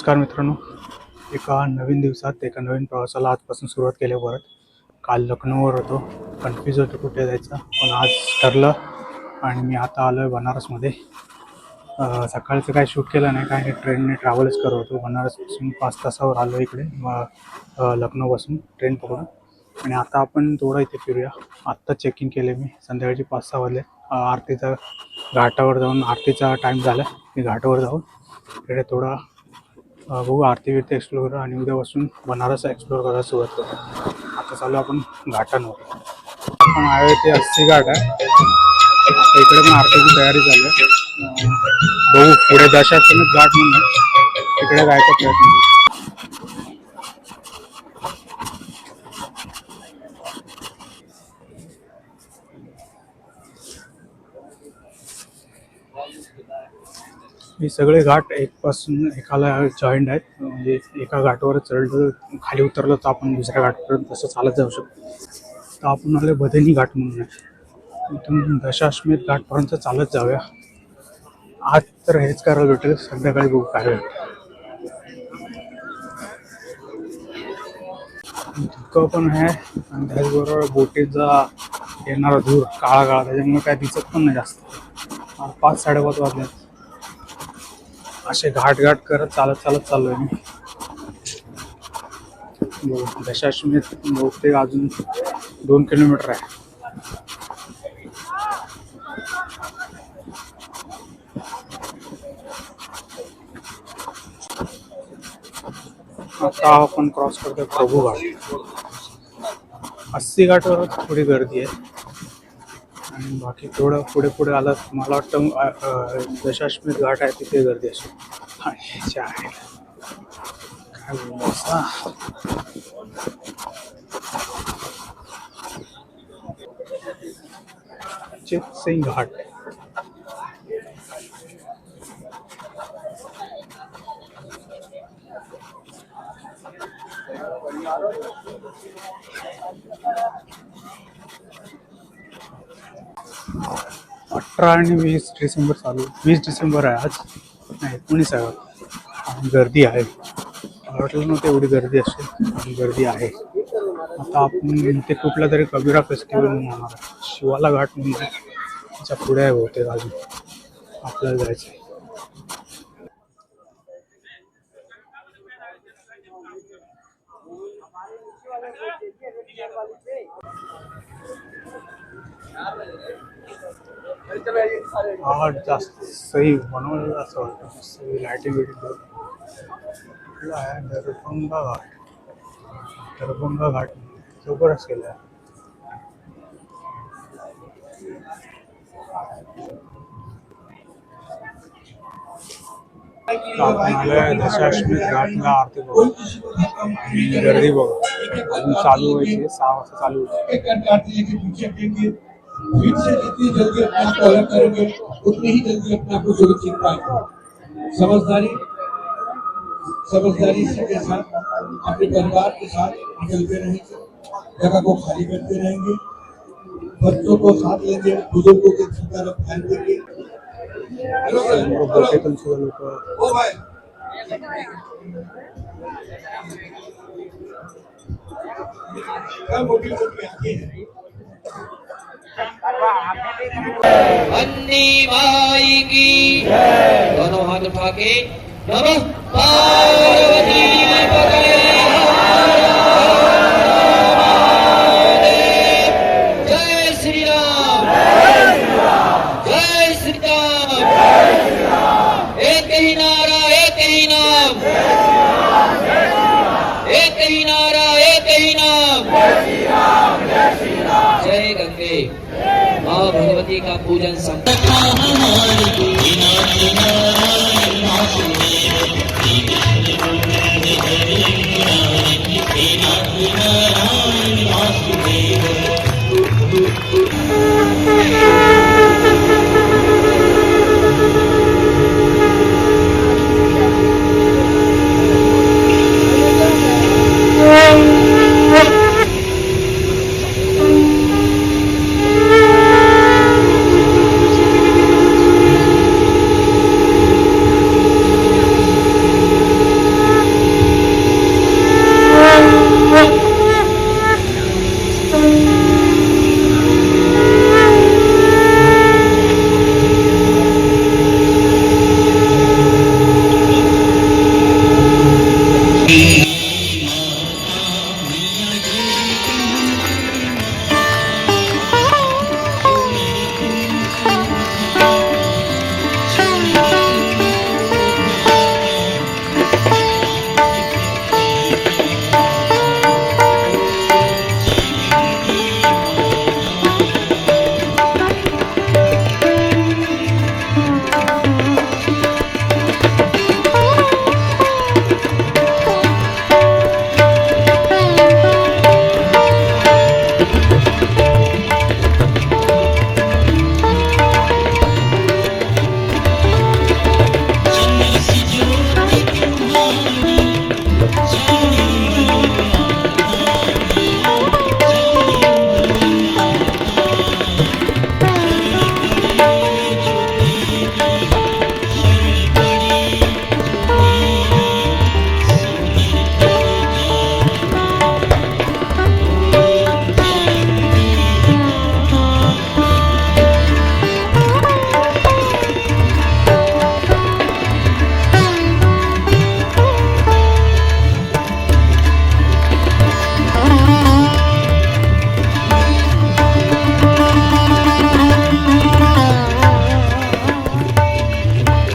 नमस्कार मित्रांनो, एका नवीन दिवसात एका नवीन प्रवासाला आजपासून सुरुवात केली. परत काल लखनौवर होतो, कन्फ्यूज होतो कुठे जायचं, पण आज ठरलं आणि मी आता आलो आहे बनारसमध्ये. सकाळचं काय शूट केलं नाही, काय ट्रेनने ट्रॅव्हल्स करत होतो. बनारसपासून 5 तासावर आलो इकडे लखनौपासून ट्रेन पकडून. आणि आता आपण थोडं इथे फिरूया. आत्ता चेक इन केले मी, संध्याकाळची 5-6 वाजले. आरतीचा घाटावर जाऊन, आरतीचा टाईम झाला, मी घाटावर जाऊन इकडे थोडा बघू, आरती बिरती एक्सप्लोर करू आणि उद्यापासून बनारस एक्सप्लोर करायला सुरुवात करू. आता चालू आपण घाटांवर. आपण आहे ते 80 घाट आहे. आता इकडे पण आरतीची तयारी चालू आहे. बघू पुढे दशाश्वमेध घाट म्हणून तिकडे जायचा प्रयत्न करू. हे सगळे घाट एकपासून एकाला जॉईंट आहेत. म्हणजे एका घाटावर चढलं, खाली उतरलं तर आपण दुसऱ्या घाटापर्यंत तसं चालत जाऊ शकतो. तर आपण आले बदनी घाट म्हणून आहे. इथून दशाश्वमेध घाटपर्यंत चालत जाऊया. आज तर हेच करायला भेटेल, संध्याकाळी बघू काय भेटेल. धुकं पण आहे आणि त्याचबरोबर बोटीचा येणारा धूर काळा काळा, त्याच्यामुळे काय दिसत पण नाही जास्त. 5-5:30 वाजले. असे घाट करत चालत चाललोय मी. दशाश्वमेध बहुतेक अजून 2 किलोमीटर आहे. आता आपण क्रॉस करतोय प्रभू घाट. 80 घाटावर थोडी गर्दी आहे आणि बाकी थोडं पुढे आलं, मला वाटतं दशाश्वमेध घाट आहे तिथे गर्दी असेल. काय बोलू, चित सिंग घाट. आणि 20 डिसेंबर चालू. 20 डिसेंबर आहे आज, नाही 19 आहे. आणि गर्दी आहे. वाटलं नव्हतं एवढी गर्दी असेल, आणि गर्दी आहे. आता आपण इथे कुठला तरी कबीरा फेस्टिवल म्हणून होणार आहे. शिवाला घाट म्हणून त्याच्या पुढे आहे बहुतेक अजून आपल्याला जायचं आहे. घाट जास्त सही बनवलेलं असं वाटतं. सही लाईटिंग आहे. दरभंगा घाट लवकरच केलं आहे. दशाश्वमेध घाटला आरती बघू, गर्दी बघू. अजून चालू व्हायची, 6 वाजता चालू होईल. भीड़ से जितनी जल्दी अपने आप को अलग करेंगे, उतनी ही जल्दी अपने आप को सुरक्षित पाएंगे। समझदारी के साथ अपने परिवार के साथ निकलते रहेंगे, जगह को खाली करते रहेंगे, बच्चों को साथ लेंगे, बुजुर्गों के तरफ ध्यान देंगे। अन्नी माई की दोनों हाथ उठा के नमः पार्वती पते। जय श्री राम, जय श्री राम। एक ही नारा, एक ही नाम, एक ही नारा, एक ही नाम। जय गंगे माँ भगवती का पूजन संपन्न।